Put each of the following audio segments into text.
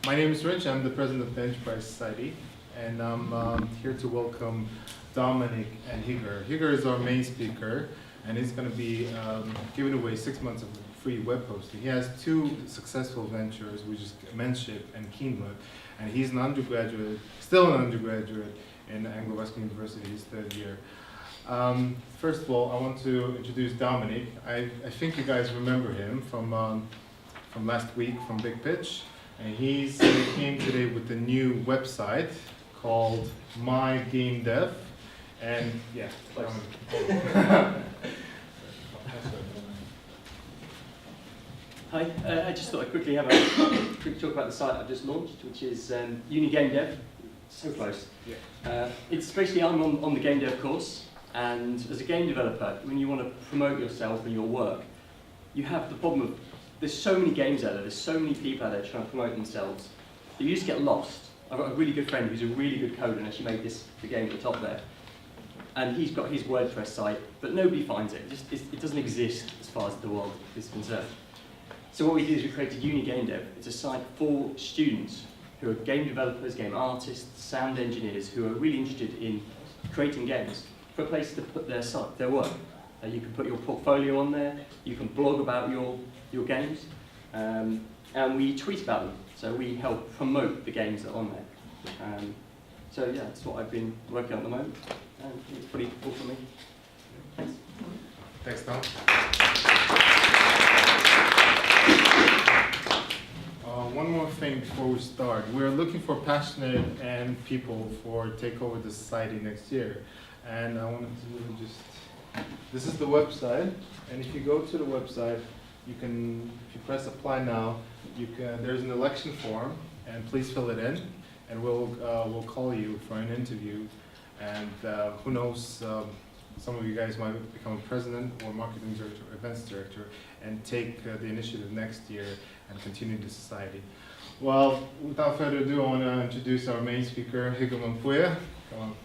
My name is Rich. I'm the president of the Enterprise Society, and I'm here to welcome Dominic and Higor. Higor is our main speaker, and he's going to be giving away 6 months of free web hosting. He has two successful ventures, which is Menship and Keenweb, and he's an undergraduate, still an undergraduate in Anglia Ruskin University, his third year. First of all, I want to introduce Dominic. I think you guys remember him from last week from Big Pitch, and he came today with a new website called My Game Dev, and yeah. Hi, I just thought I'd quickly have a quick talk about the site I've just launched, which is Uni Game Dev. So close. Yeah. It's basically I'm on the game dev course, and as a game developer, when you want to promote yourself and your work, you have the problem of there's so many games out there, there's so many people out there trying to promote themselves that you just get lost. I've got a really good friend who's a really good coder and actually made the game at the top there. And he's got his WordPress site, but nobody finds it. It doesn't exist as far as the world is concerned. So what we did is we created Uni Game Dev. It's a site for students who are game developers, game artists, sound engineers who are really interested in creating games, for a place to put their work. You can put your portfolio on there, you can blog about your games, and we tweet about them. So we help promote the games that are on there. So yeah, that's what I've been working on at the moment, and it's pretty cool for me. Thanks. Thanks, Tom. One more thing before we start. We're looking for passionate and people for take over the society next year. And I wanted to just, this is the website, and if you go to the website, you can, if you press apply now, you can, there's an election form, and please fill it in, and we'll call you for an interview, and who knows, some of you guys might become a president or marketing director or events director and take the initiative next year and continue the society. Well, without further ado, I want to introduce our main speaker, Higor Mampuya. Come on.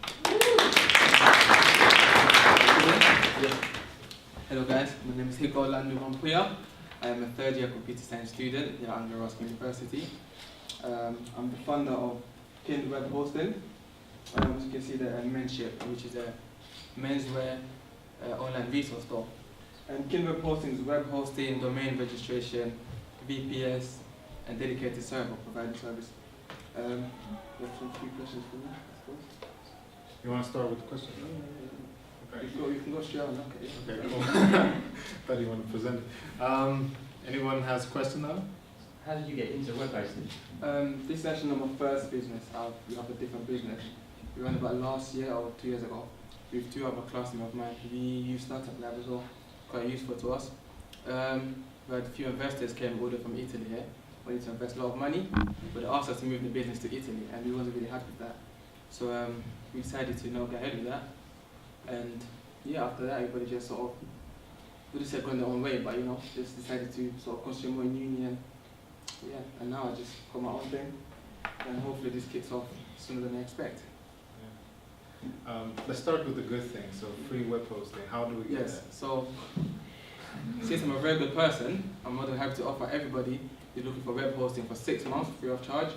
Hello guys, my name is Higor Mampuya. I am a third year computer science student here at Anglia Ruskin University. I'm the founder of Keenweb hosting. As you can see there, Menship, which is a menswear online resource store. And Keenweb hosting is web hosting, domain registration, VPS, and dedicated server providing service. You have some few questions for me, I suppose. You want to start with the question? Okay. You can go straight on, okay. Okay, cool. Thought you want to present it. Anyone has a question now? How did you get into web hosting? This is actually not my first business. We have a different business. We ran about last year or 2 years ago with two other classmates of mine. We used Startup Lab as well, quite useful to us. We had a few investors came all the way from Italy here, wanted to invest a lot of money, but they asked us to move the business to Italy, and we wasn't really happy with that. So we decided to get ahead with that. And yeah, after that, everybody just sort of, we just said going their own way, but just decided to sort of concentrate more in uni, and yeah, and now I just got my own thing, and hopefully this kicks off sooner than I expect. Yeah. Let's start with the good thing. So free web hosting. How do we get that? So since I'm a very good person, I'm more than happy to offer everybody who's looking for web hosting for 6 months free of charge.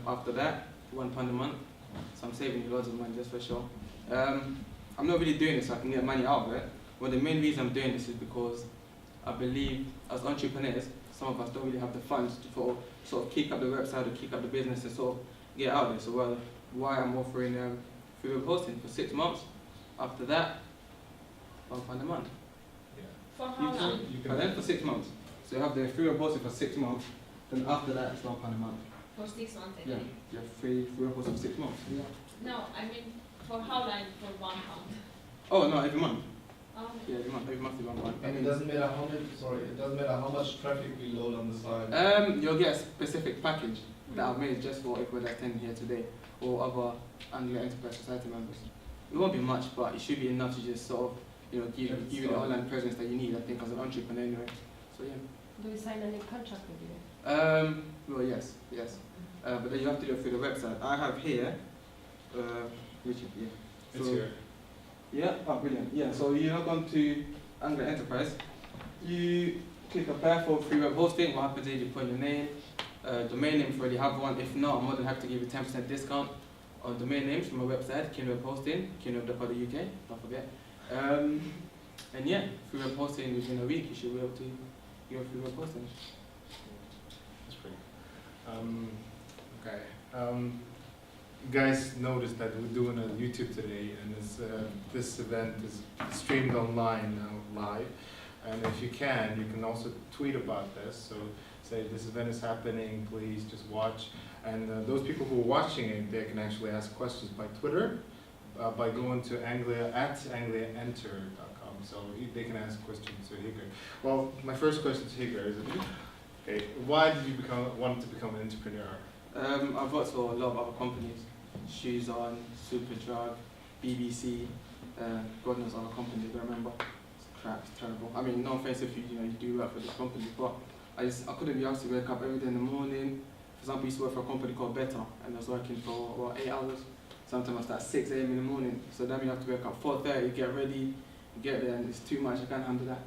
After that, £1 a month. So I'm saving you loads of money, just for sure. I'm not really doing this so I can get money out of it. But the main reason I'm doing this is because I believe as entrepreneurs, some of us don't really have the funds to sort of keep up the website or keep up the business and sort of get out there. So why I'm offering free web hosting for 6 months. After that, £1 a month. Yeah. For how long? And then for 6 months. So you have the free web hosting for 6 months. Then after that, it's £1 a month. For 6 months, I Yeah, think. you have free web hosting for 6 months. Yeah. No, I mean, for how long? For 1 month? Oh no, every month. Oh. Yeah, every month is £1. And it doesn't matter how much traffic we load on the site. You'll get a specific package that I've made just for everybody that's attending here today, or other Anglia Enterprise Society members. It won't be much, but it should be enough to just sort of, give you the online presence that you need, I think, as an entrepreneur anyway. So yeah. Do you sign any contract with you? Well, yes. But then you have to do it through the website. I have here, Richard, yeah. It's So, here. yeah, brilliant. Yeah, so you log on to Anglia Enterprise, you click apply for free web hosting. What happens is you put in your name, domain names already have one. If not, I'm more than happy to give you 10% discount on domain names from my website, Keenweb hosting, Keenweb.Ltd, don't forget. And yeah, free web hosting within a week, you should be able to get free web hosting. That's pretty. Okay. You guys noticed that we're doing a YouTube today, and this event is streamed online now, live. And if you can also tweet about this. So say this event is happening, please just watch. And those people who are watching it, they can actually ask questions by Twitter, by going to angliaenter.com. So they can ask questions to Higor. Well, my first question to Higor is, okay, why did you want to become an entrepreneur? I've worked for a lot of other companies. Shoes On, Superdrug, BBC, God knows other companies, I don't remember. It's crap, it's terrible. I mean, no offense if you do work for this company, but I couldn't be asked to wake up every day in the morning. For example, I used to work for a company called Better, and I was working for about 8 hours. Sometimes I start at 6 a.m. in the morning, so then you have to wake up 4:30, get ready, you get there, and it's too much, I can't handle that.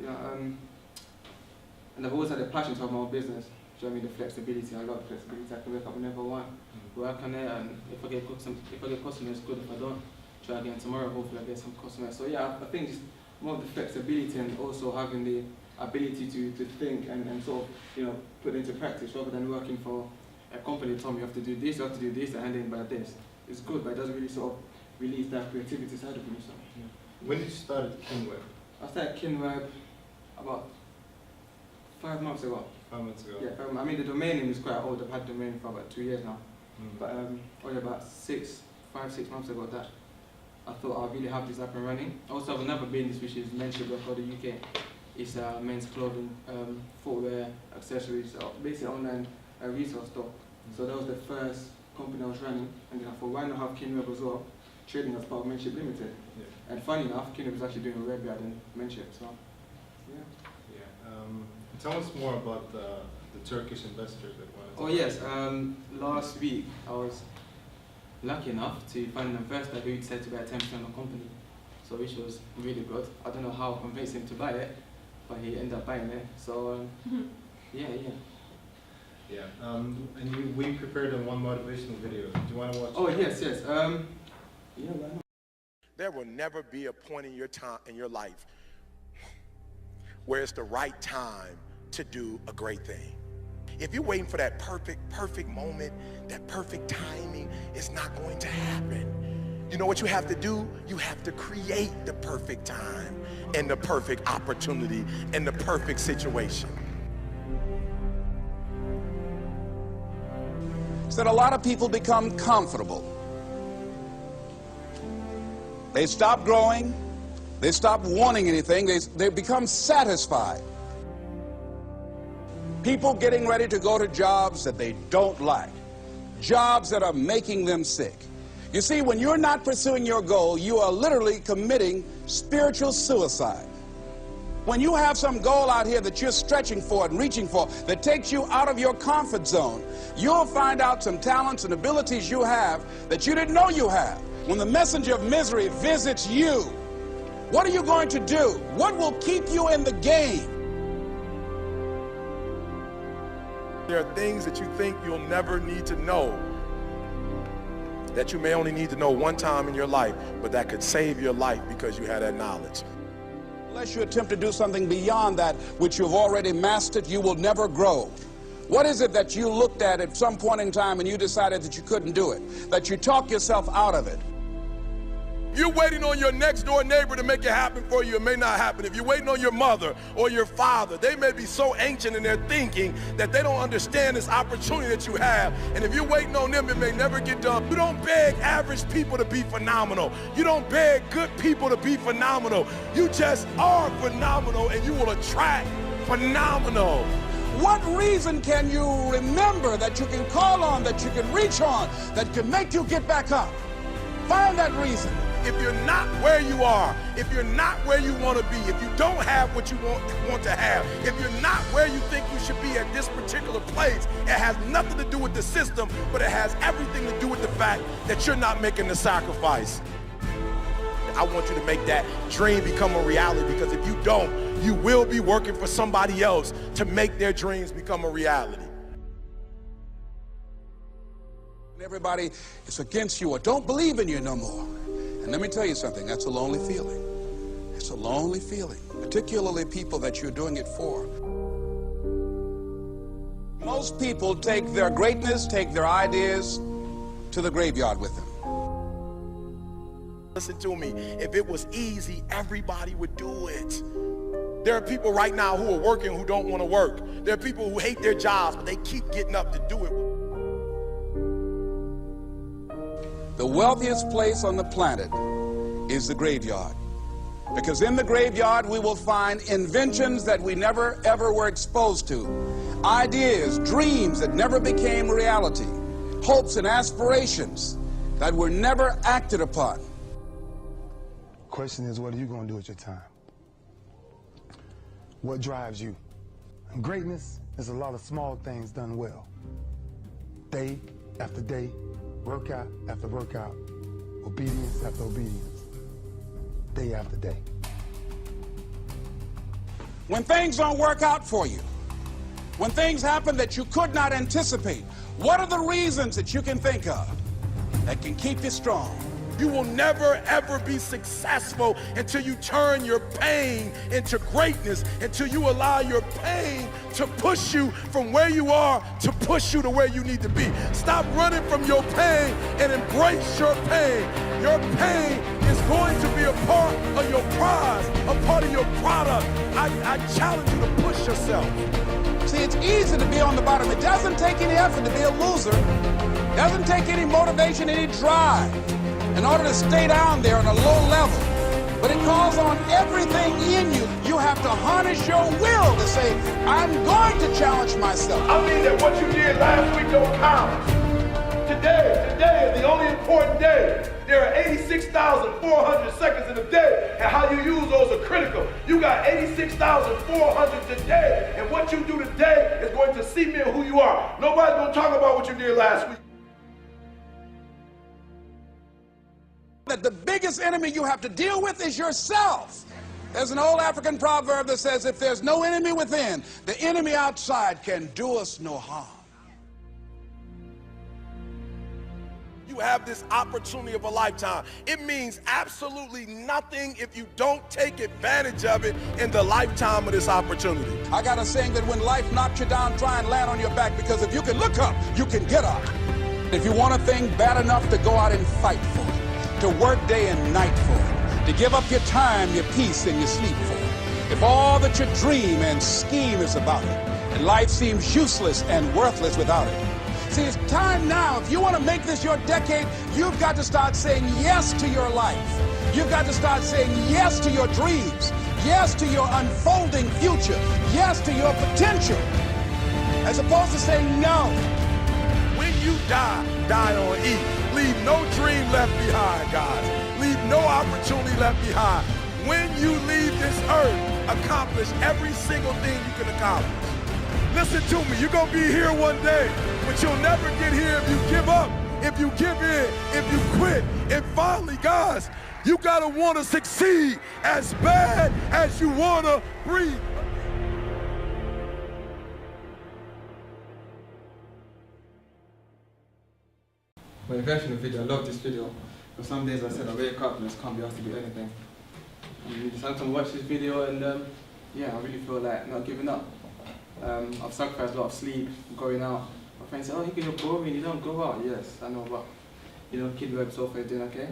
And I've always had a passion to have my own business. Do you know what I mean? The flexibility, I love the flexibility. I can wake up whenever I want, work on it, and if I get customers, good. If I don't, try again tomorrow, hopefully I get some customers. So yeah, I think just more of the flexibility and also having the ability to think and sort of, put into practice rather than working for a company that told me you have to do this, you have to do this, and hand in by this. It's good, but it doesn't really sort of release that creativity side of me. So. Yeah. When did you start at Keenweb? I started Keenweb about 5 months ago. 5 months ago? Yeah, I mean the domain name is quite old. I've had the domain for about 2 years now. But only about 5, 6 months ago that I thought I'd really have this up and running. Also, I have another business which is Menship.Ltd. It's a men's clothing, footwear, accessories, basically online resale store. So that was the first company I was running, and then I thought, why not have Keenweb as well, trading as part of Menship.Ltd. Yeah. And funny enough, Keenweb is actually doing a web than Menship, so yeah. Yeah. Tell us more about the Turkish investors that wanted to. Oh yes, last week I was lucky enough to find an investor who decided to buy 10% of the company, so which was really good. I don't know how I convinced him to buy it, but he ended up buying it. So yeah. Yeah. And we prepared one motivational video. Do you want to watch? Oh yes. Yeah, why not? There will never be a point in your life where it's the right time to do a great thing. If you're waiting for that perfect moment, that perfect timing, it's not going to happen. You know what you have to do? You have to create the perfect time and the perfect opportunity and the perfect situation. Is that a lot of people become comfortable. They stop growing. They stop wanting anything. They become satisfied. People getting ready to go to jobs that they don't like, jobs that are making them sick. You see, when you're not pursuing your goal, you are literally committing spiritual suicide. When you have some goal out here that you're stretching for and reaching for that takes you out of your comfort zone, you'll find out some talents and abilities you have that you didn't know you have. When the messenger of misery visits you, what are you going to do? What will keep you in the game? There are things that you think you'll never need to know, that you may only need to know one time in your life, but that could save your life because you had that knowledge. Unless you attempt to do something beyond that which you've already mastered, you will never grow. What is it that you looked at some point in time and you decided that you couldn't do it, that you talked yourself out of it? You're waiting on your next door neighbor to make it happen for you. It may not happen. If you're waiting on your mother or your father, they may be so ancient in their thinking that they don't understand this opportunity that you have. And if you're waiting on them, it may never get done. You don't beg average people to be phenomenal. You don't beg good people to be phenomenal. You just are phenomenal, and you will attract phenomenal. What reason can you remember that you can call on, that you can reach on, that can make you get back up? Find that reason. If you're not where you are, if you're not where you want to be, if you don't have what you want to have, if you're not where you think you should be at this particular place, it has nothing to do with the system, but it has everything to do with the fact that you're not making the sacrifice. I want you to make that dream become a reality, because if you don't, you will be working for somebody else to make their dreams become a reality. Everybody is against you or don't believe in you no more. And let me tell you something, that's a lonely feeling. It's a lonely feeling, particularly people that you're doing it for. Most people take their greatness, take their ideas to the graveyard with them. Listen to me, if it was easy, everybody would do it. There are people right now who are working who don't want to work. There are people who hate their jobs, but they keep getting up to do it. The wealthiest place on the planet is the graveyard. Because in the graveyard, we will find inventions that we never, ever were exposed to. Ideas, dreams that never became reality. Hopes and aspirations that were never acted upon. Question is, what are you going to do with your time? What drives you? And greatness is a lot of small things done well. Day after day, workout after workout, obedience after obedience, day after day. When things don't work out for you, when things happen that you could not anticipate, what are the reasons that you can think of that can keep you strong? You will never, ever be successful until you turn your pain into greatness, until you allow your pain to push you from where you are to push you to where you need to be. Stop running from your pain and embrace your pain. Your pain is going to be a part of your prize, a part of your product. I challenge you to push yourself. See, it's easy to be on the bottom. It doesn't take any effort to be a loser. It doesn't take any motivation, any drive in order to stay down there on a low level. But it calls on everything in you. You have to harness your will to say, I'm going to challenge myself. I mean that what you did last week don't count. Today is the only important day. There are 86,400 seconds in a day, and how you use those are critical. You got 86,400 today, and what you do today is going to cement who you are. Nobody's going to talk about what you did last week. That the biggest enemy you have to deal with is yourself. There's an old African proverb that says, if there's no enemy within, the enemy outside can do us no harm. You have this opportunity of a lifetime. It means absolutely nothing if you don't take advantage of it in the lifetime of this opportunity. I got a saying that when life knocks you down, try and land on your back, because if you can look up, you can get up. If you want a thing bad enough to go out and fight for it, to work day and night for it, to give up your time, your peace, and your sleep for it, if all that you dream and scheme is about it, and life seems useless and worthless without it. See, it's time now. If you want to make this your decade, you've got to start saying yes to your life. You've got to start saying yes to your dreams, yes to your unfolding future, yes to your potential, as opposed to saying no. When you die on E. Leave no dream left behind, guys. Leave no opportunity left behind. When you leave this earth, accomplish every single thing you can accomplish. Listen to me, you're gonna be here one day, but you'll never get here if you give up, if you give in, if you quit. And finally, guys, you gotta wanna succeed as bad as you wanna breathe. For the version of the video, I love this video, because some days I said I wake up and I just can't be asked to do anything. And you decided to watch this video and yeah, I really feel like not giving up. I've sacrificed a lot of sleep, going out. My friends say, oh, you're boring, you don't go out. Yes, I know, but you know, Keenweb so far is doing okay.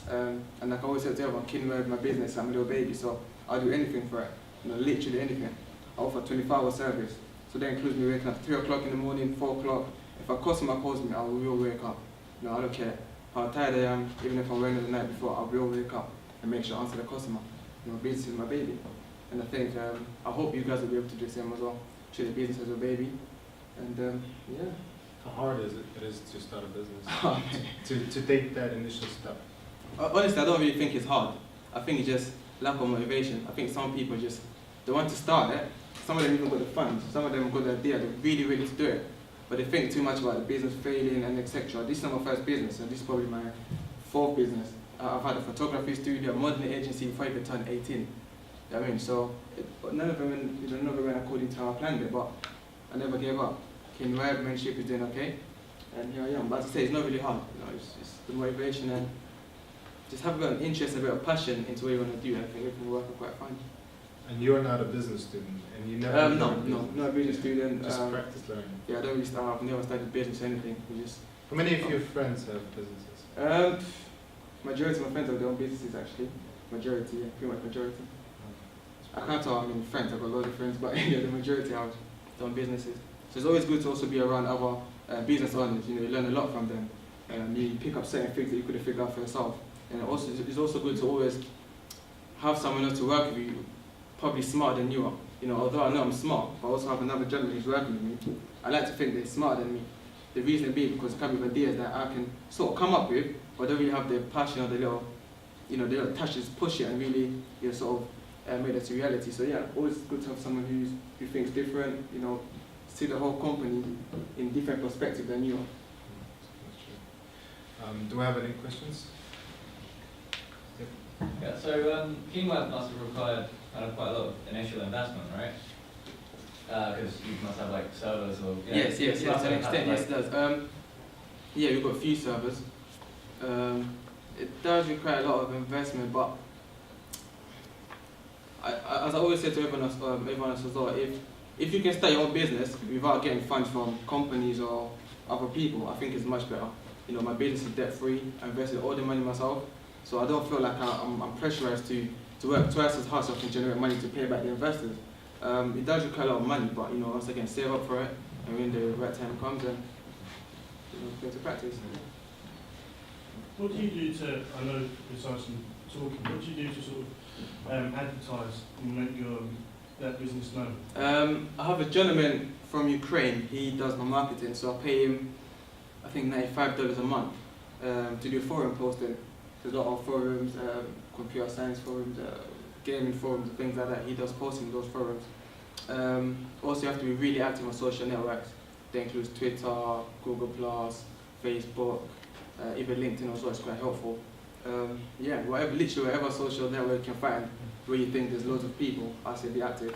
And like I always say to everyone, Keenweb, my business, I'm a little baby, so I'll do anything for it. You know, literally anything. I offer 24-hour service. So that includes me waking up at 3 o'clock in the morning, 4 o'clock. If a customer calls me, I will wake up. You know, I don't care how tired I am, even if I'm wearing it the night before, I will wake up and make sure I answer the customer. You know, business is my baby. And I think, I hope you guys will be able to do the same as well. Treat the business as a baby, and yeah. How hard is it to start a business? to take that initial step? Honestly, I don't really think it's hard. I think it's just lack of motivation. I think some people just, they want to start it. Some of them even got the funds. Some of them got the idea. They're really ready to do it. But they think too much about the business failing and etc. This is not my first business, and this is probably my 4th business. I've had a photography studio, a modeling agency before I even turned 18. You know what I mean? So, none of them went according to how I planned it, but I never gave up. Keenweb, Menship is doing okay. And here I am. But as I say, it's not really hard. You know, it's the motivation and just have an interest, a bit of passion into what you want to do. I think it can work out quite fine. And you're not a business student, and you never. No, not a business student. Just practice learning. Yeah, I don't really start. I've never studied business or anything. We just. How many of your friends have businesses? Majority of my friends have their own businesses actually. Majority, yeah, pretty much majority. I can't tell how many friends. I've got a lot of friends, but yeah, the majority have their own businesses. So it's always good to also be around other business owners. You know, you learn a lot from them. You pick up certain things that you could have figured out for yourself. And also, it's also good to always have someone else to work with you, probably smarter than you are. You know, although I know I'm smart, but I also have another gentleman who's working with me. I like to think they're smarter than me. The reason being because they come with ideas that I can sort of come up with, but don't really have the passion or the little, the little touches, push it and really, sort of make that to reality. So yeah, always good to have someone who thinks different. You know, see the whole company in different perspective than you are. That's true. Do I have any questions? Yeah, so Keenweb must have required quite a lot of initial investment, right? Because you must have like servers or... Yes, to an extent, yes it does. Yeah, we've got a few servers. It does require a lot of investment, but as I always say to everyone else as well, if you can start your own business without getting funds from companies or other people, I think it's much better. You know, my business is debt-free, I invested all the money myself, so I don't feel like I'm pressurized to work twice as hard so I can generate money to pay back the investors. It does require a lot of money, but once again, save up for it, and when the right time comes, then go to practice. What do you do to, I know besides some talking, what do you do to sort of advertise and make that business known? I have a gentleman from Ukraine, he does my marketing, so I pay him, I think $95 a month to do forum posting. There's a lot of forums, computer science forums, gaming forums, and things like that. He does posting in those forums. Also, you have to be really active on social networks. That includes Twitter, Google+, Facebook, even LinkedIn also is quite helpful. Yeah, literally whatever social network you can find where you think there's loads of people, I say be active.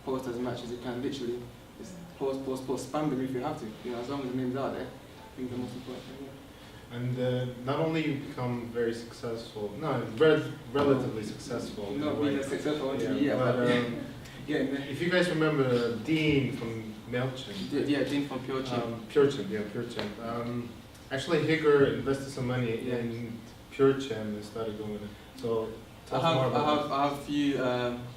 Post as much as you can, literally. Just post, spam them if you have to. As long as the names are there, I think the most important thing. Yeah. And not only you become very successful, relatively successful. Not being as successful as you but yeah, if you guys remember Dean from Menship. Yeah, Dean from PureChain. PureChain. Actually, Higor invested some money in PureChain and started doing it. So tell us more about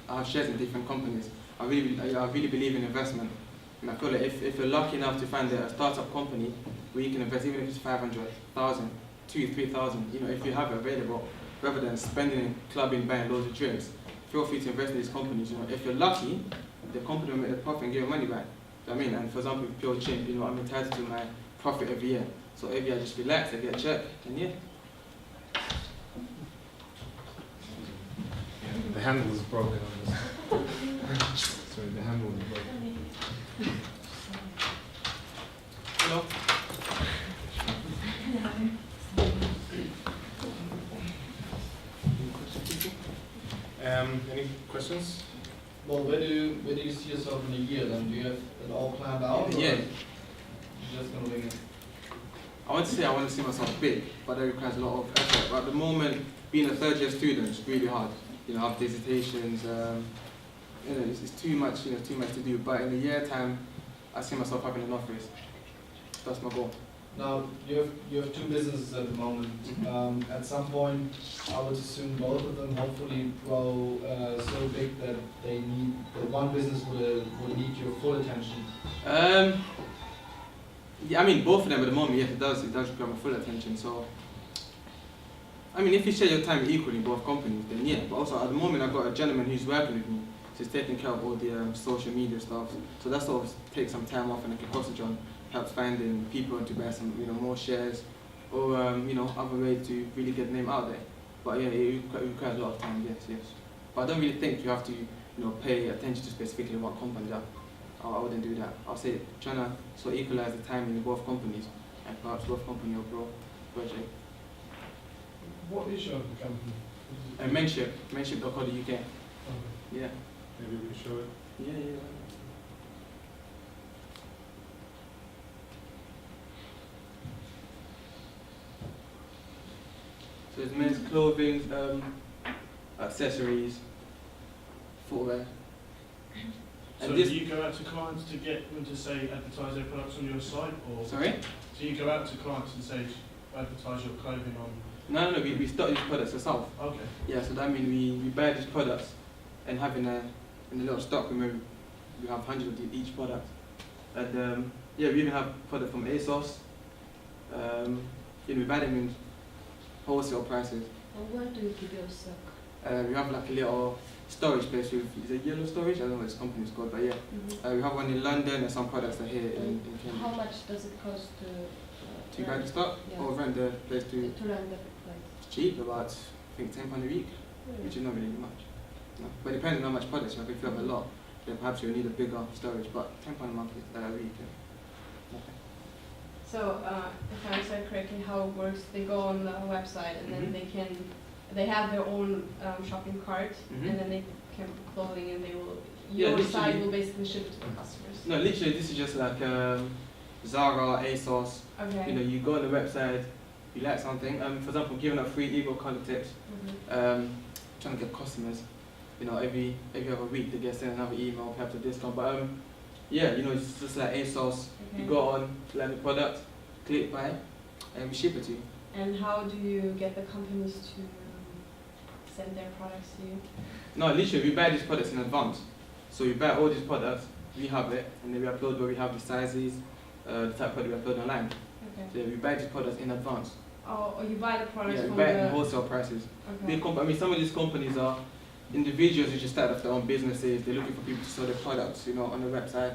I have shares in different companies. I really believe in investment. And I feel like if you're lucky enough to find a startup company where you can invest, even if it's 500,000, 2,000-3,000, if you have it available, rather than spending in clubbing, buying loads of drinks, feel free to invest in these companies. If you're lucky, the company will make a profit and give you money back. You know what I mean? And for example, with PureChain, I'm entitled to my profit every year. So every year I just relax, I get a check, and yeah. The handle is broken on this. Sorry, the handle is broken. Hello? Any questions? Well, where do you see yourself in a year then? Do you have it all planned out? Yeah. Or you're just going to wing it? I want to see myself big, but that requires a lot of effort. But at the moment, being a third-year student is really hard. I have dissertations. It's too much. Too much to do. But in a year time, I see myself having an office. That's my goal. Now you have two businesses at the moment. Mm-hmm. At some point, I would assume both of them hopefully grow so big that one business will need your full attention. Yeah, I mean both of them at the moment. Yes, it does require my full attention. So, I mean, if you share your time equally in both companies, then yeah. But also at the moment, I've got a gentleman who's working with me. He's taking care of all the social media stuff. So that sort of takes some time off, and I can concentrate on help finding people to buy some, more shares, or other ways to really get the name out there. But yeah, it requires a lot of time. Yes. But I don't really think you have to, pay attention to specifically one company. I wouldn't do that. I'll say trying to sort of equalize the time in both companies, and perhaps both company will grow gradually. What is your company? Menship.Ltd and Keenweb. Yeah. Maybe we can show it. Yeah. So it's men's clothing, accessories, footwear. So And do this, you go out to clients to get them to say advertise their products on your site, or sorry? do you go out to clients and say advertise your clothing on? No, we stock these products ourselves. Okay. Yeah, so that means we buy these products and have in a little stock room, we have hundreds of each product. And yeah, we even have product from ASOS. We buy them in wholesale prices. And where do you keep your stock? We have like a little storage place with, is it Yellow Storage? I don't know what this company is called, but yeah. We have one in London and some products are here in Kenya. How much does it cost to buy the stock? Yeah. Or rent the place to rent the place? It's cheap, about I think £10 a week, which is not really much. No. But depending on how much products you have, if you have a lot, then perhaps you'll need a bigger storage, but £10 a month a week. Yeah. Okay. So, if I understand correctly, how it works, they go on the website and then they have their own shopping cart, and then they can put clothing and they will, your site will basically ship to the customers. No, literally this is just like Zara, ASOS. Okay. You go on the website, you like something. For example, giving out free email color tips, trying to get customers. Every other week they get sent another email, perhaps a discount. But yeah, it's just like ASOS. You go on, like the product, click buy, and we ship it to you. And how do you get the companies to send their products to you? No, literally, we buy these products in advance. So we buy all these products, we have it, and then we upload where we have the sizes, the type of product we upload online. Okay. So yeah, we buy these products in advance. Oh, you buy the products from from we buy it in wholesale prices. Okay. Some of these companies are individuals who just start off their own businesses. They're looking for people to sell their products, on the website.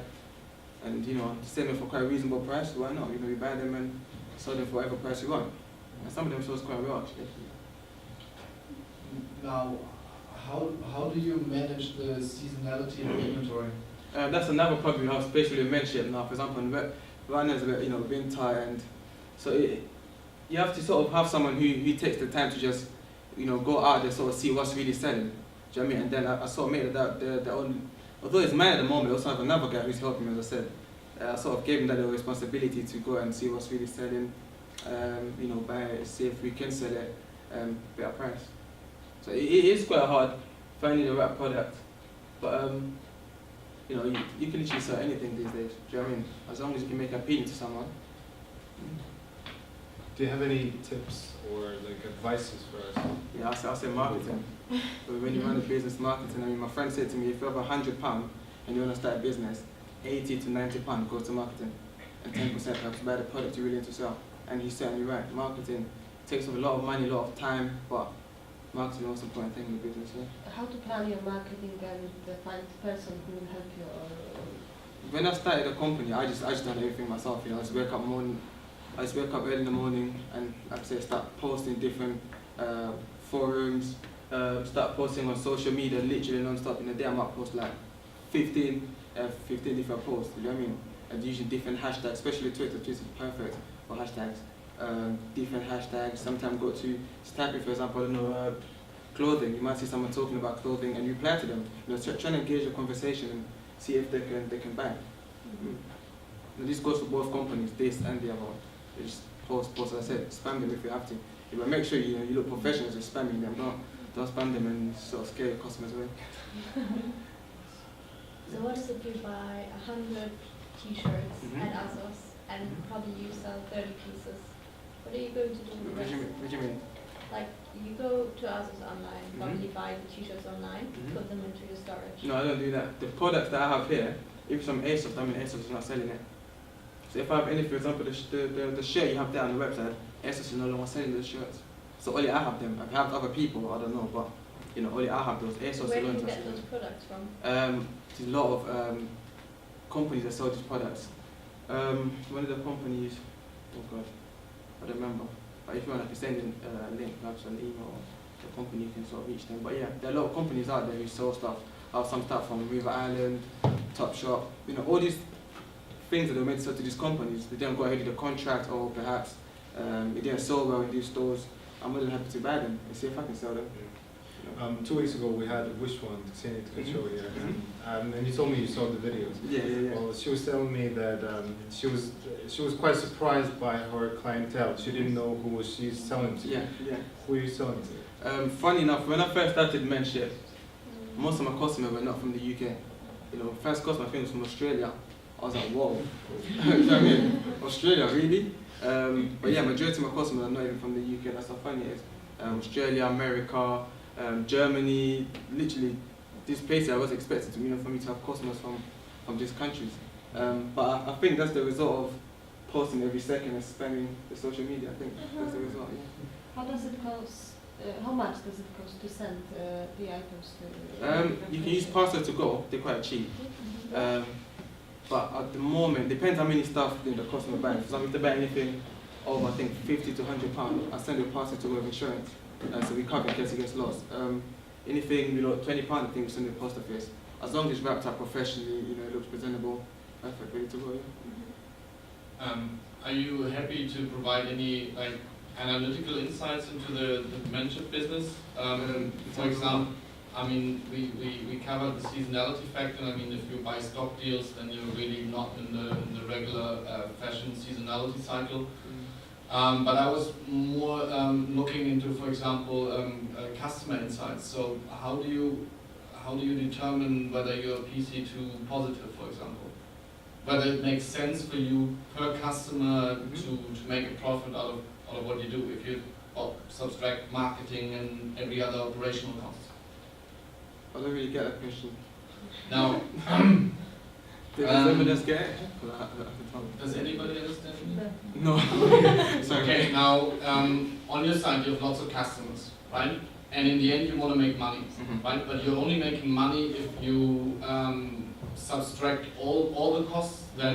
And, to sell them for quite a reasonable price. Why not? We buy them and sell them for whatever price we want. And some of them sells quite well, actually. Now, how do you manage the seasonality of the inventory? That's another problem we have, especially with Menship now. For example, right now it's winter, and so you have to sort of have someone who takes the time to just go out and sort of see what's really selling. Do you know what I mean? And then I sort of made that their own. Although it's mine at the moment, I also have another guy who's helping me, as I said. I sort of gave him that little responsibility to go and see what's really selling. See if we can sell it better price. So it is quite hard finding the right product, but you can literally sell anything these days. Do you know what I mean? As long as you can make it appealing to someone. Do you have any tips or advices for us? Yeah, I'll say marketing. When you run a business, marketing. My friend said to me, if you have £100 and you want to start a business, £80 to £90 goes to marketing, and 10% helps buy the product you're willing to sell. And he's certainly right. Marketing takes up a lot of money, a lot of time, but marketing is the most important thing in the business. Yeah. How to plan your marketing and find the person who will help you? When I started the company, I just done everything myself. I just wake up early in the morning and, like I say, start posting different forums, start posting on social media, literally non-stop. In a day I might post like 15 different posts, you know what I mean? And using different hashtags, especially Twitter. Twitter is perfect for hashtags. Different hashtags, sometimes go to typing, for example, clothing. You might see someone talking about clothing and you reply to them. Trying to engage a conversation and see if they can buy. Now, this goes for both companies, this and the other one. You just post, as I said, spam them if you have to. But make sure you look professional as you're spamming them. Don't spam them and sort of scare your customers away. So what is it if you buy 100 t-shirts at ASOS and probably you sell 30 pieces? What are you going to do with the rest? What do you mean? Like, you go to ASOS online, probably buy the t-shirts online, put them into your storage. No, I don't do that. The products that I have here, if some ASOS, ASOS is not selling it. So if I have any, for example, the shirt you have there on the website, ASOS is no longer selling those shirts. So only I have them. If I have other people, I don't know, but only I have those. ASOS Where alone. do you get those products from? There's a lot of companies that sell these products. One of the companies, oh God, I don't remember. But if you want, I can send in a link, perhaps an email, the company, you can sort of reach them. But yeah, there are a lot of companies out there who sell stuff. I have some stuff from River Island, Topshop, all these things that they made to sell to these companies. They didn't go ahead with the contract, or perhaps it didn't sell well in these stores. I'm more than happy to buy them and see if I can sell them. 2 weeks ago we had Wish one to send it to the show here, and you told me you saw the videos. Yeah. Well, she was telling me that she was quite surprised by her clientele. She didn't know who she's selling to. Yeah. Who are you selling to? Funny enough, when I first started Menship, most of my customers were not from the UK. First customer I think was from Australia. I was like, whoa. You know what I mean? Australia, really? But yeah, majority of my customers are not even from the UK. That's how funny it is. Australia, America, Germany, literally these places I was expected to, for me to have customers from these countries. But I think that's the result of posting every second and spamming the social media. I think that's the result. Yeah. How does it cost? How much does it cost to send the items to? You can use parcel to go. They're quite cheap. But at the moment, depends how many stuff the customer buys. For example, if they buy anything over, I think, £50 to £100, I send a parcel to go with insurance. So we cover in case it gets lost. Anything below £20, I think we send to the post office. As long as it's wrapped up professionally, it looks presentable, perfect, ready to go. Yeah. Are you happy to provide any analytical insights into the Menship business? For example, we covered the seasonality factor. If you buy stock deals, then you're really not in the regular fashion seasonality cycle. But I was more looking into, for example, customer insights. So how do you determine whether you're PC2 positive, for example? Whether it makes sense for you per customer to make a profit out of what you do if you subtract marketing and every other operational cost. I don't really get that question. Now, does anybody understand me? No. Okay, now on your side you have lots of customers, right? And in the end you want to make money, right? But you're only making money if you subtract all the costs that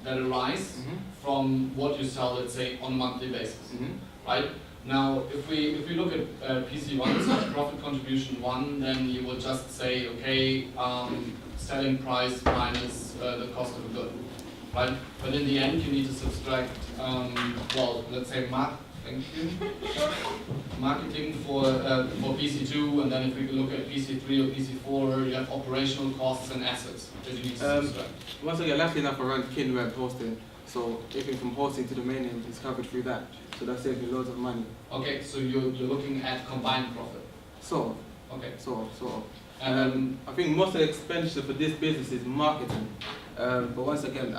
arise from what you sell, let's say, on a monthly basis, right? Now, if we look at PC1, so profit contribution 1, then you will just say, okay, selling price minus the cost of a good, right? But in the end, you need to subtract, let's say, marketing for PC2, and then if we look at PC3 or PC4, you have operational costs and assets that you need to subtract. Once again, luckily enough, I run Keenweb hosting, so everything from hosting to domain name is covered through that. So that saves me loads of money. Okay, so you're looking at combined profit. Sort of. Okay. Sort of. I think most of the expenditure for this business is marketing. But once again,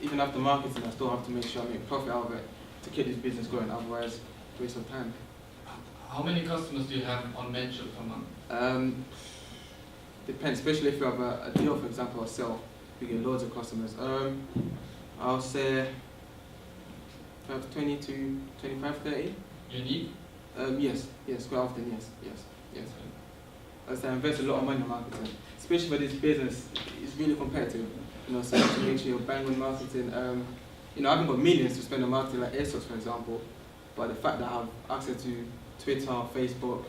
even after marketing, I still have to make sure I make profit out of it to keep this business going. Otherwise, waste of time. How many customers do you have on Menship per month? Depends, especially if you have a deal, for example, a sale, we get loads of customers. I'll say 20 to 25, 30. Unique? Yes, quite often, yes. As I invest a lot of money in marketing, especially for this business, it's really competitive. So you have to make sure you're bang on marketing. I haven't got millions to spend on marketing like ASOS, for example, but the fact that I have access to Twitter, Facebook,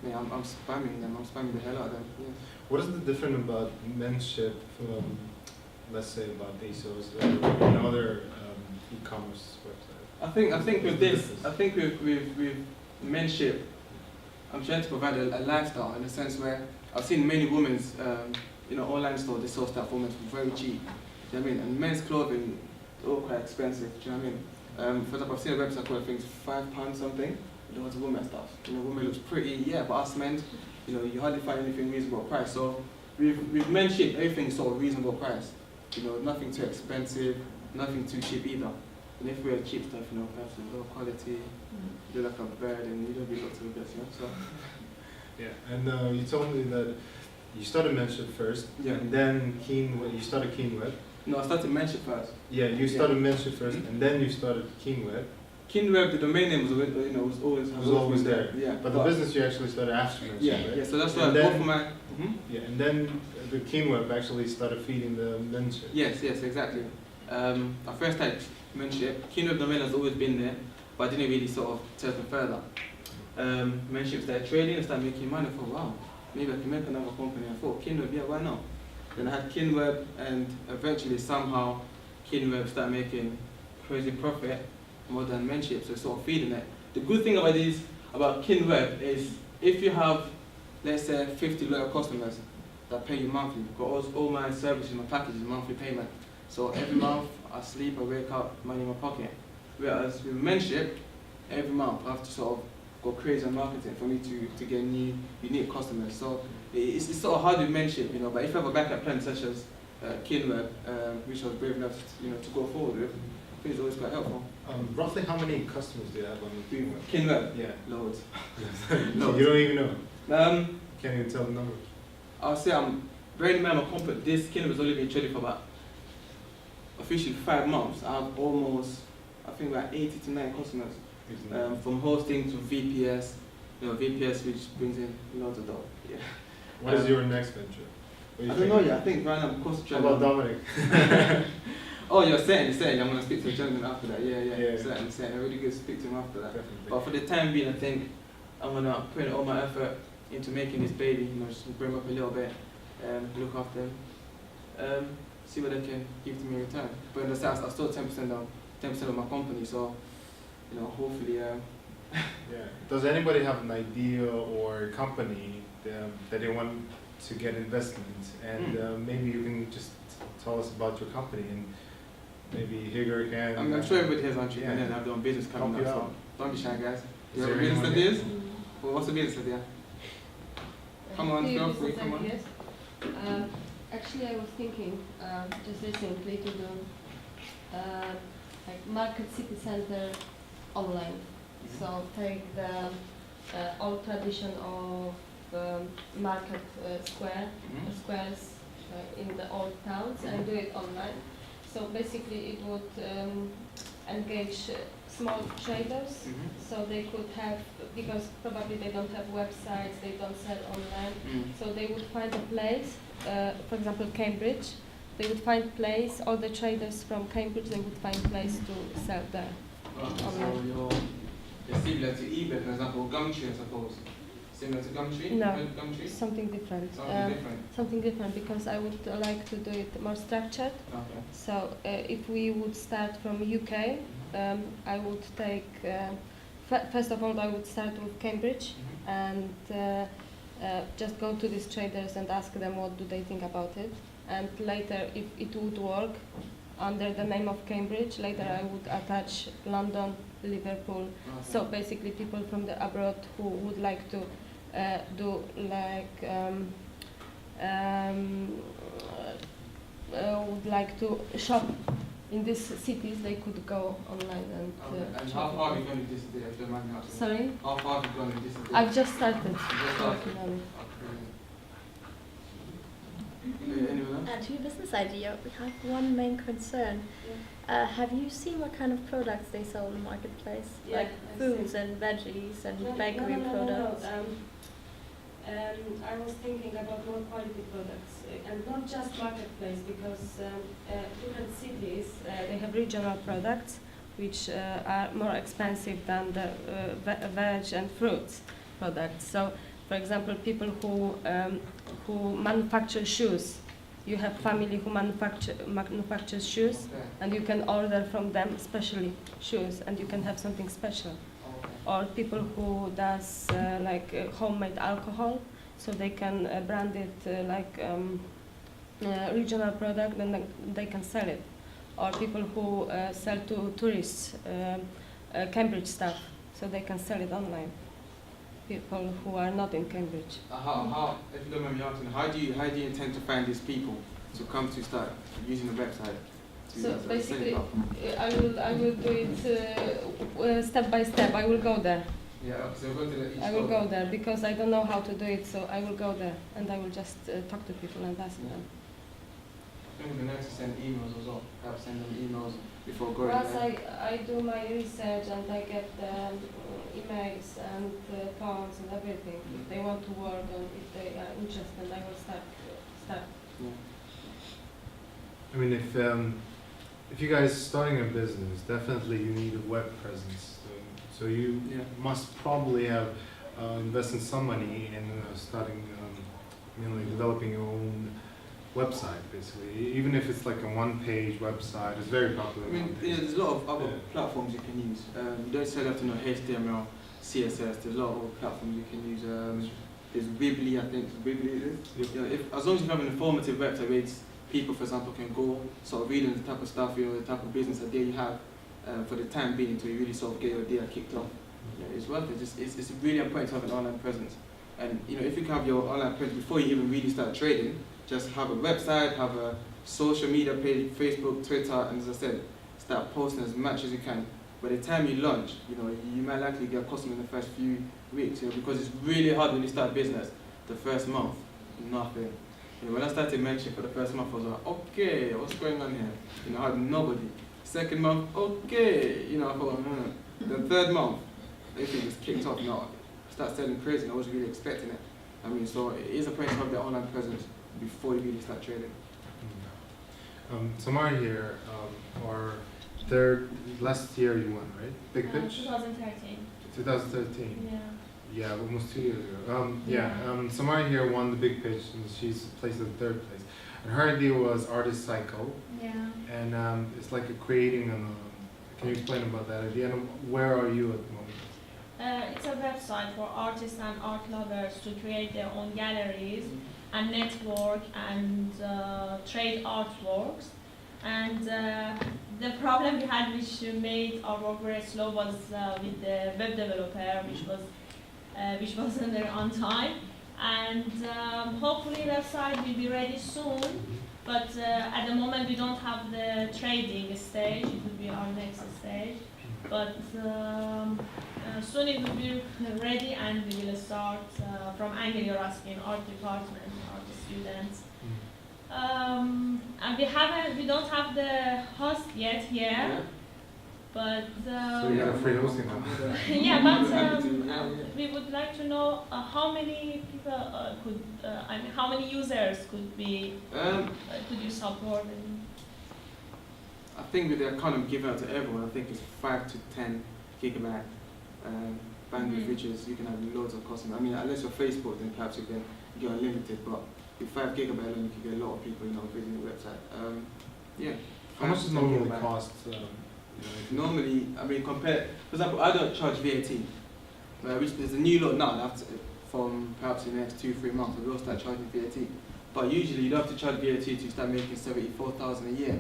I'm spamming them. I'm spamming the hell out of them. Yeah. What is the difference about Menship from, let's say, about ASOS or another e-commerce website? I think with this, with Menship, I'm trying to provide a lifestyle in the sense where I've seen many women's online stores, they sell stuff for women for very cheap. Do you know what I mean? And men's clothing, they're all quite expensive. Do you know what I mean? For example, I've seen a website called, I think it's £5 something. There was women stuff. Women looks pretty, yeah, but us men, you hardly find anything reasonable price. So with Menship, everything is sort of reasonable price. Nothing too expensive, nothing too cheap either. And if we have cheap stuff, perhaps low quality, do like a bird and you don't be able to get, so. Yeah, and you told me that you started Menship first, and then you started Keenweb. No, I started Menship first. Yeah, you started Menship first, and then you started Keenweb. Keenweb, the domain name was always there. Yeah, but the business you actually started after Menship, right? Yeah, so that's why both of my... Yeah, and then the Keenweb actually started feeding the Menship. Yes, exactly. I first started Menship. Keenweb domain has always been there, but I didn't really sort of take it further. Menship started trading and started making money. I thought, wow, maybe I can make another company. I thought, Keenweb, yeah, why not? Then I had Keenweb, and eventually somehow Keenweb started making crazy profit more than Menship, so it's sort of feeding it. The good thing about Keenweb is if you have, let's say, 50 loyal customers that pay you monthly, because all my services, my packages, monthly payment. So every month I sleep, I wake up, money in my pocket. Whereas with Menship, every month I have to sort of go crazy on marketing for me to get new, unique customers. So it's sort of hard with Menship, you know. But if you have a backup plan such as Keenweb, which I was brave enough, to go forward with, I think it's always quite helpful. Roughly how many customers do you have on the Keenweb? Keenweb? Yeah. Loads. No, you don't even know? Can you tell the numbers? I'll say bearing in mind my company, this Keenweb has only been trading for about officially 5 months. I have almost, I think about 80 to 90 customers. From hosting to VPS, VPS which brings in loads of dough. Yeah. What is your next venture? I don't know yet. I think right now I'm concentrating. How about Dominic? Oh, you're saying I'm going to speak to a gentleman after that. Yeah. Certainly. I'm really good to speak to him after that. Definitely. But for the time being, I think I'm going to put all my effort into making this baby, just bring him up a little bit, look after him, see what they can give to me in return. But in the sense, I still 10% of my company, so hopefully. Yeah. Does anybody have an idea or a company that they want to get investment? And maybe you can just tell us about your company, and maybe Higor can. I'm sure everybody has entrepreneurs and have their own business coming up. So don't be shy, guys. You have a there business ideas? Well, what's the business idea? Come on, feel free, come on. Actually, I was thinking just recently to do like market city center online. So take the old tradition of market squares in the old towns and do it online. So basically, it would engage small traders, so they could have, because probably they don't have websites, they don't sell online, so they would find a place, for example Cambridge, they would find place, all the traders from Cambridge, they would find place to sell there online. So you're similar to eBay, for example, Gumtree, I suppose. Similar to Gumtree? No, Gumtree? something different. Something different, because I would like to do it more structured. Okay. So if we would start from UK, I would take, first of all, I would start with Cambridge and just go to these traders and ask them what do they think about it. And later, if it would work under the name of Cambridge, later I would attach London, Liverpool. Okay. So basically people from the abroad who would like to do like would like to shop in these cities, they could go online and and shop. how far have you gone with this today, if you don't mind me asking? Sorry? How far have you gone with this today? I've just started. Okay. Anyone else? To your business idea, we have one main concern. Have you seen what kind of products they sell in the marketplace? Yeah, like I've foods seen. and veggies and No, bakery products? I was thinking about more quality products and not just marketplace, because different cities they have regional products which are more expensive than the veg and fruits products. So, for example, people who manufacture shoes. You have family who manufactures shoes, and you can order from them especially shoes, and you can have something special. Or people who does homemade alcohol, so they can brand it like regional product, and they can sell it. Or people who sell to tourists Cambridge stuff, so they can sell it online. People who are not in Cambridge. How, if you don't mind me asking, how do you intend to find these people to come to start using the website? So basically, I will do it step by step. I will go there. Yeah, so go to each I will store. go there because I don't know how to do it. So I will go there and I will just talk to people and ask them. I think it would be nice to send emails as well. Perhaps send them emails before going Once there. I do my research and I get emails and phones and everything, if they want to work and if they are interested, I will start. Yeah. I mean, if you guys starting a business, definitely you need a web presence. So you must probably have invested some money in starting, developing your own website, basically. Even if it's like a one-page website, it's very popular. I mean, there's a lot of other platforms you can use. You don't necessarily have to know HTML. CSS. There's a lot of platforms you can use. There's Weebly, I think. Weebly it is. You know, as long as you have an informative website where people, for example, can go sort of reading the type of stuff, you know, the type of business idea you have for the time being until you really sort of get your idea kicked off. You know, it's worth it. It's really important to have an online presence. And you know, if you can have your online presence before you even really start trading, just have a website, have a social media page, Facebook, Twitter, and as I said, start posting as much as you can. By the time you launch, you know, you might likely get a customer in the first few weeks, you know, because it's really hard when you start business. The first month, nothing. You know, when I started Menship for the first month, I was like, okay, what's going on here? You know, I had nobody. Second month, okay, you know, I thought, The third month, everything just kicked off. You know, I started selling crazy, and I wasn't really expecting it. I mean, so it is a point to have the online presence before you really start trading. Samar here, last year you won, right? Big pitch? 2013. 2013. Yeah. Yeah, almost 2 years ago. Samar here won the big pitch, and she's placed in third place. And her idea was Artist Cycle. Yeah. And it's like creating can you explain about that idea? And where are you at the moment? It's a website for artists and art lovers to create their own galleries and network and trade artworks. And the problem we had, which made our work very slow, was with the web developer, which wasn't there on time. And hopefully the website will be ready soon. But at the moment we don't have the trading stage. It will be our next stage. But soon it will be ready, and we will start from Anglia Ruskin art department, art students. And we don't have the host yet here, but so you have a free hosting now. yeah, but we would like to know how many people how many users could you support? I think with the economy given out to everyone, I think it's 5 to 10 gigabyte bandwidth, which is you can have loads of customers. I mean, unless you're Facebook, then perhaps you can get unlimited, but with 5 gigabyte alone, you can get a lot of people, you know, visiting the website. Yeah. How much does normally cost? Normally, I mean, for example, I don't charge VAT, which there's a new law now from perhaps in the next 2-3 months, we will start charging VAT. But usually, you don't have to charge VAT to start making 74,000 a year.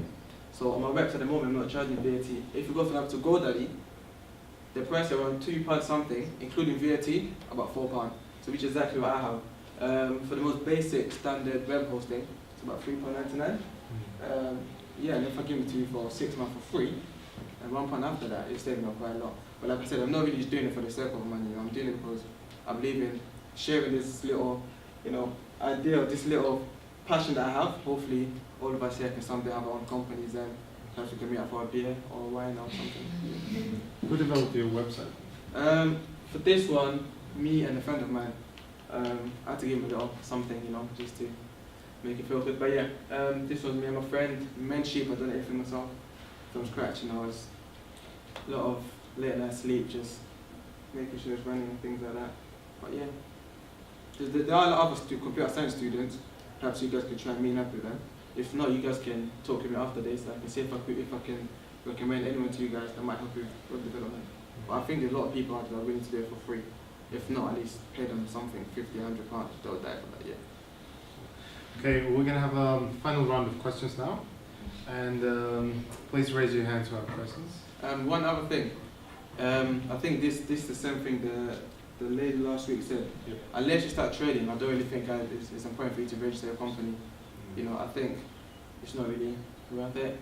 So on my website at the moment, I'm not charging VAT. If you go for to GoDaddy, the price is around £2 something, including VAT, about £4. So which is exactly what I have. For the most basic standard web hosting, it's about £3.99. Yeah, and if I give it to you for 6 months for free, and £1 after that, it's saving up quite a lot. But like I said, I'm not really just doing it for the sake of money. I'm doing it because I believe in sharing this little, you know, idea, this little passion that I have. Hopefully, all of us here can someday have our own companies, and perhaps we can meet up for a beer or wine or something. Who developed your website? For this one, me and a friend of mine. I had to give him a little something, you know, just to make it feel good. But yeah, this was me and my friend. Menship, I done everything myself from scratch. You know, it's a lot of late night sleep, just making sure it's running and things like that. But yeah, there are a lot of computer science students. Perhaps you guys could try and meet up with them. If not, you guys can talk to me after this. I can see if I can recommend anyone to you guys that might help you with development. But I think there's a lot of people out there are willing to do it for free. If not, at least pay them something, £50, £100. They'll die for that, yeah. Okay, we're gonna have a final round of questions now, and please raise your hand to have questions. One other thing, I think this is the same thing the lady last week said. Yep. Unless you start trading, I don't really think it's important for you to register a company. You know, I think it's not really worth it.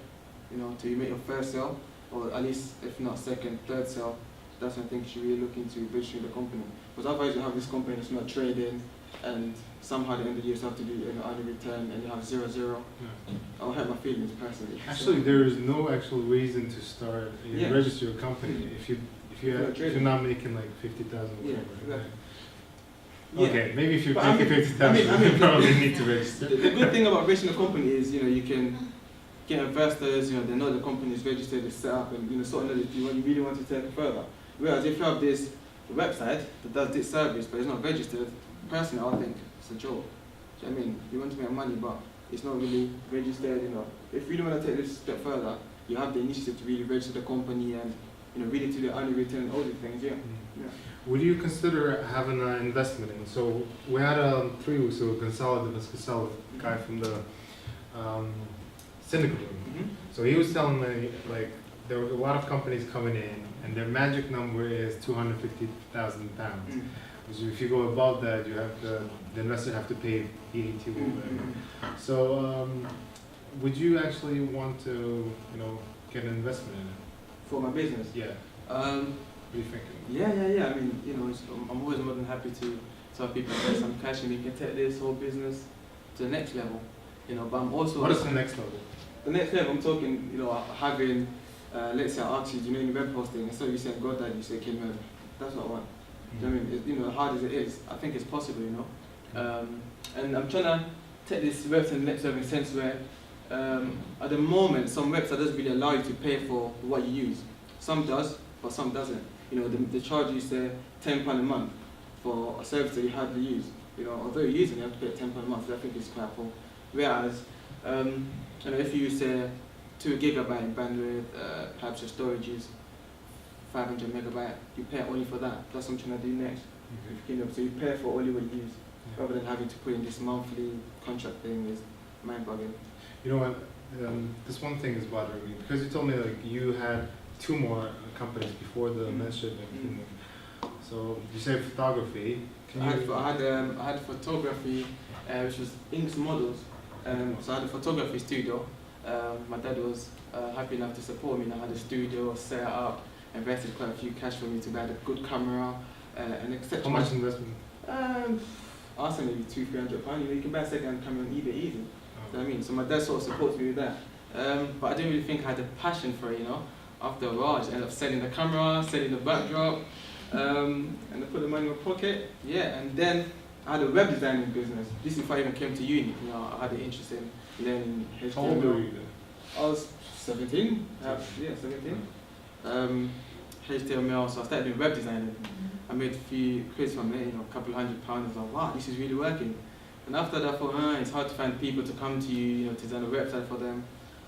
You know, till you make your first sale, or at least if not second, third sale. That's when I think you should really look into registering the company. Because otherwise you have this company that's not trading, and somehow at the end of the year you have to do an annual return, and you have 0-0. Yeah. I'll hurt my feelings personally. Actually, there is no actual reason to start register a company if you're not making like 50,000 or whatever. Yeah. Okay, maybe if you're making 50,000, you probably need to register. The good thing about registering a company is, you know, you can get investors. You know, they know the company is registered, it's set up, and you know, sort of know if you really want to take it further. Whereas if you have this website that does this service but it's not registered, personally I think it's a joke. Do you know what I mean? You want to make money but it's not really registered, you know. If you really want to take this step further, you have the initiative to really register the company and, really to the only return all these things, yeah. Would you consider having an investment in? So we had 3 weeks ago, Gonzalo de Vasconcelos, guy from the syndicate room. So he was telling me, like, there were a lot of companies coming in, and their magic number is £250,000. So if you go above that, you have the investor have to pay VAT or whatever. So would you actually want to, get an investment in it? For my business? Yeah. What are you thinking? Yeah. I mean, I'm always more than happy to tell people there's some cash and we can take this whole business to the next level. But I'm also. What is the next level? The next level, I'm talking, having, let's say I ask you, in web hosting, instead of you saying GoDaddy, you say Keenweb. That's what I want. Do you know what I mean? Hard as it is, I think it's possible, and I'm trying to take this web to the next level in the sense where, at the moment, some websites doesn't really allow you to pay for what you use. Some does, but some doesn't. They charge you, say, £10 a month for a service that you hardly use. Although you're using it, you have to pay £10 a month, so I think it's quite cool. Whereas, if you use, say, 2 gigabyte bandwidth, perhaps your storage is 500 megabyte, you pay only for that. That's what I'm trying to do next. So you pay for only what you use, rather than having to put in this monthly contract thing is mind-boggling. You know what? This one thing is bothering me because you told me like you had 2 more companies before the Menship and Keenweb. So you say photography. I had photography, which was inks models. So I had a photography studio. My dad was happy enough to support me, and I had a studio set up, invested quite a few cash for me to buy a good camera, and etc. How much investment? I'll say maybe £200-300. You can buy a second-hand camera on eBay easy. So so my dad sort of supports me with that. But I didn't really think I had a passion for it, After a while, I ended up selling the camera, selling the backdrop, and I put the money in my pocket. Yeah, and then I had a web designing business. This is before I even came to uni. I had an interest in learning HTML. How old were you then? I was 17. 17. HTML, so I started doing web designing. I made a few quid from it, a couple of £100. I was like, wow, this is really working. And after that, I thought, it's hard to find people to come to you, to design a website for them.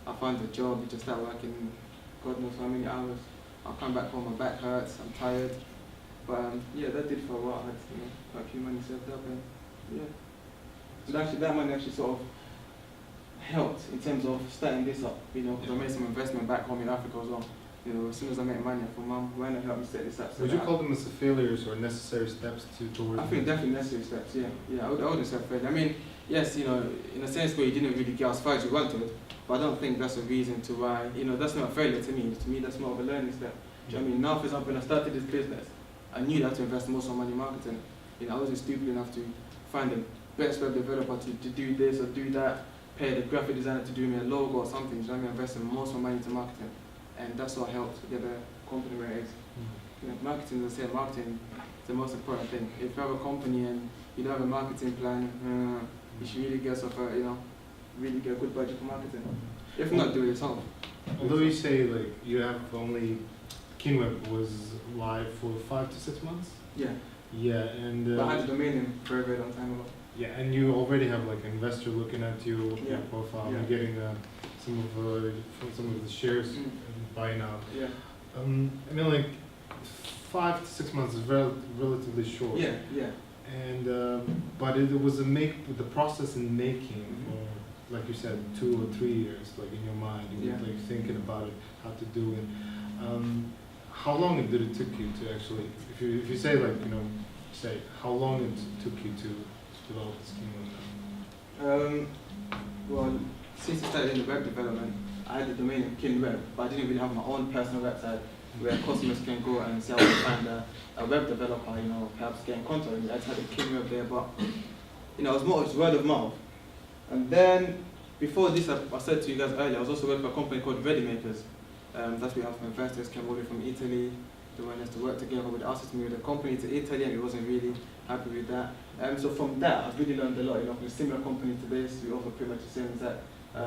I found a job, you just start working, God knows how many hours. I'll come back home, my back hurts, I'm tired. But that did for a while. I had quite a few money saved up, and that money actually sort of helped in terms of starting this up, because I made some investment back home in Africa as well. As soon as I made money, I thought, Mum, why not help me set this up? Would you call them as failures or necessary steps towards? I think definitely necessary steps. Yeah. I wouldn't say failure. I mean, yes, in a sense where you didn't really get as far as you wanted, but I don't think that's a reason to why. That's not a failure to me. To me, that's more of a learning step. Do you know what I mean? Now, for example, when I started this business, I knew that to invest most of my money in marketing. I wasn't stupid enough to find the best web developer to do this or do that, pay the graphic designer to do me a logo or something. Do you know what I mean? Investing most of my money into marketing. And that's what helps to get the company where it is. Marketing, as I say, marketing is the most important thing. If you have a company and you don't have a marketing plan, you should really get really get a good budget for marketing. If not, do it yourself. Although you say like you have only Keenweb was live for 5 to 6 months. Yeah. Yeah, and. But I had the domain name for a very long time ago. Yeah, and you already have like an investor looking at your profile and getting some of the shares. Buying out. Yeah. I mean, like 5 to 6 months is relatively short. Yeah. And but it was the process in making for, like you said, 2 or 3 years, like in your mind, you were like thinking about it, how to do it. How long did it took you to actually, if you say like say how long it took you to develop this scheme? Well, since I started in the web development, I had the domain name Keenweb, but I didn't really have my own personal website where customers can go and say, I want to find a web developer, perhaps get in contact with me. I just had a Keenweb there, but it was more just word of mouth. And then before this, I said to you guys earlier, I was also working for a company called Ready Makers. That's where we have some investors came all the way from Italy. They wanted us to work together with us to move the company to Italy, and we wasn't really happy with that. So from that, I've really learned a lot. From a similar company to this, we offer pretty much the same exact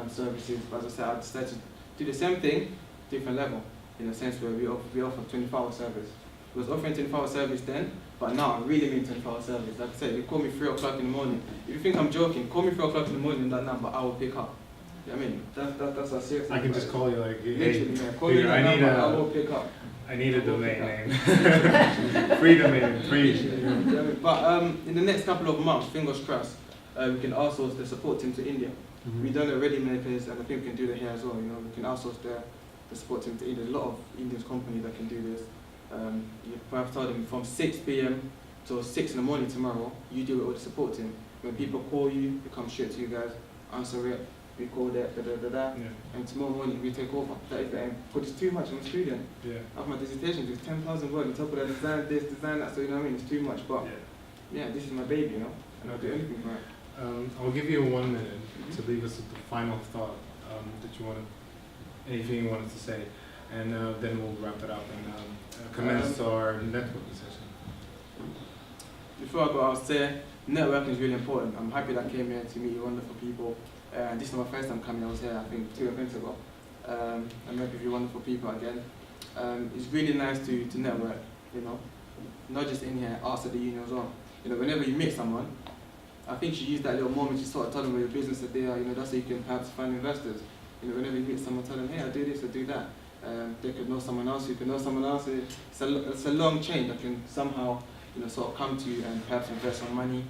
services. But as I said, I decided to do the same thing, different level, in a sense where we offer 24-hour service. We was offering 24-hour service then, but now I really mean 24-hour service. Like I said, you call me 3 o'clock in the morning. If you think I'm joking, call me 3 o'clock in the morning that number, I will pick up. You know what I mean? That's how serious I can just call you like, hey, literally, man. Call me that number, I will pick up. I I need a domain name. Free domain, free. But in the next couple of months, fingers crossed, we can outsource the support team to India. We've done it already in many places, and I think we can do that here as well. You know, we can outsource the support team to India. There's a lot of Indian companies that can do this. You perhaps tell them from 6 p.m. till 6 in the morning tomorrow, you do it with the support team. When people call you, they come straight to you guys, answer it, we call that, and tomorrow morning we take over. That is the aim. But it's too much, I'm a student. Of my dissertation, it's 10,000 words on top of that, design this, design that, so you know what I mean, it's too much, but yeah, this is my baby, you know, and I'll do anything for it. I'll give you 1 minute to leave us with the final thought that you wanted, anything you wanted to say, and then we'll wrap it up and commence our networking session. Before I go, I'll say networking is really important. I'm happy that I came here to meet you wonderful people. This is my first time coming. I was here, I think, 2 events ago. I'm happy with you wonderful people again. It's really nice to network, you know, not just in here, outside the union as well. You know, whenever you meet someone, I think you use that little moment to sort of tell them your business that they are, you know, that's how you can perhaps find investors. You know, whenever you meet someone, tell them, hey, I do this, I do that. They could know someone else, you could know someone else. It's a long chain that can somehow, you know, sort of come to you and perhaps invest some money.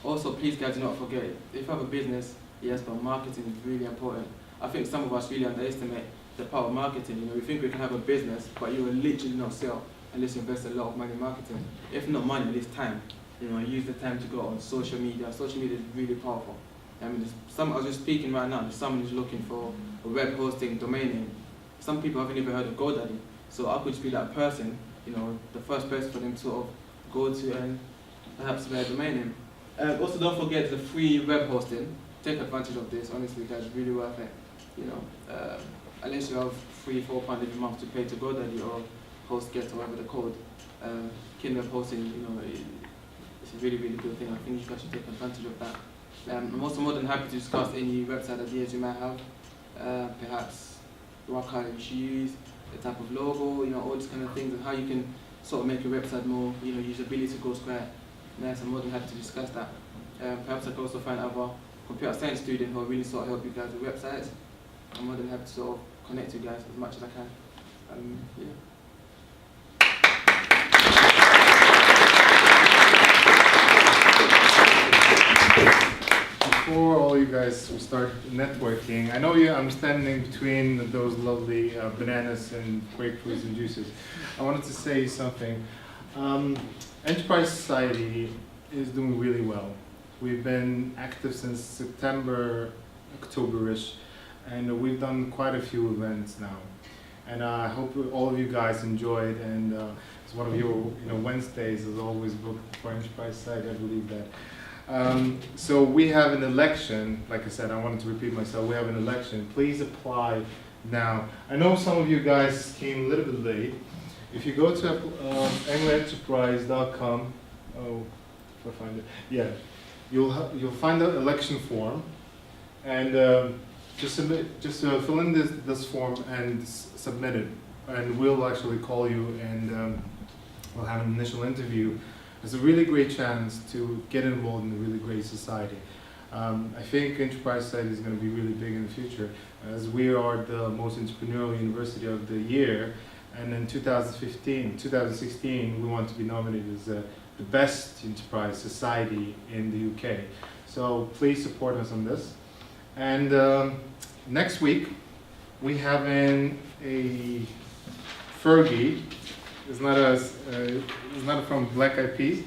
Also, please guys, do not forget, if you have a business, yes, but marketing is really important. I think some of us really underestimate the power of marketing. You know, we think we can have a business, but you will literally not sell unless you invest a lot of money in marketing. If not money, at least time. You know, use the time to go on social media. Social media is really powerful. I mean, I was just speaking right now, there's someone who's looking for a web hosting domain name. Some people haven't even heard of GoDaddy. So I could just be that person, you know, the first person for them to sort of go to and perhaps buy a domain name. Also, don't forget the free web hosting. Take advantage of this. Honestly, guys, it's really worth it. You know, unless you have £3-4 every month to pay to GoDaddy or HostGet or whatever the code. Keenweb hosting, you know, it's a really, really good thing. I think you guys should take advantage of that. I'm also more than happy to discuss any website ideas you might have. Perhaps what color you should use, the type of logo, you know, all these kind of things, and how you can sort of make your website more, you know, usability goes quite nice. I'm more than happy to discuss that. Perhaps I could also find other computer science students who will really sort of help you guys with websites. I'm more than happy to sort of connect you guys as much as I can. Yeah. Before all you guys start networking, I know I'm standing between those lovely bananas and grapefruits and juices. I wanted to say something. Enterprise Society is doing really well. We've been active since September, October-ish, and we've done quite a few events now. And I hope all of you guys enjoyed, and it's one of your Wednesdays is always booked for Enterprise Society, I believe that. So we have an election, like I said, I wanted to repeat myself, we have an election. Please apply now. I know some of you guys came a little bit late. If you go to AngliaEnterprise.com, oh, if I find it, yeah, you'll find the election form, and just fill in this form and submit it, and we'll actually call you and we'll have an initial interview. It's a really great chance to get involved in a really great society. I think Enterprise Society is going to be really big in the future, as we are the most entrepreneurial university of the year, and in 2016 we want to be nominated as the best enterprise society in the UK. So please support us on this. And next week we have a Fergie. It's not from Black Eyed Peas.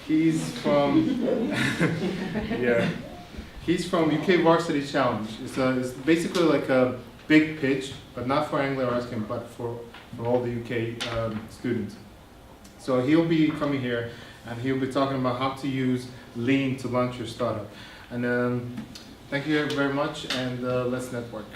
He's from yeah. He's from UK Varsity Challenge. It's basically like a big pitch, but not for Anglia Ruskin, but for all the UK students. So he'll be coming here, and he'll be talking about how to use Lean to launch your startup. And thank you very much, and let's network.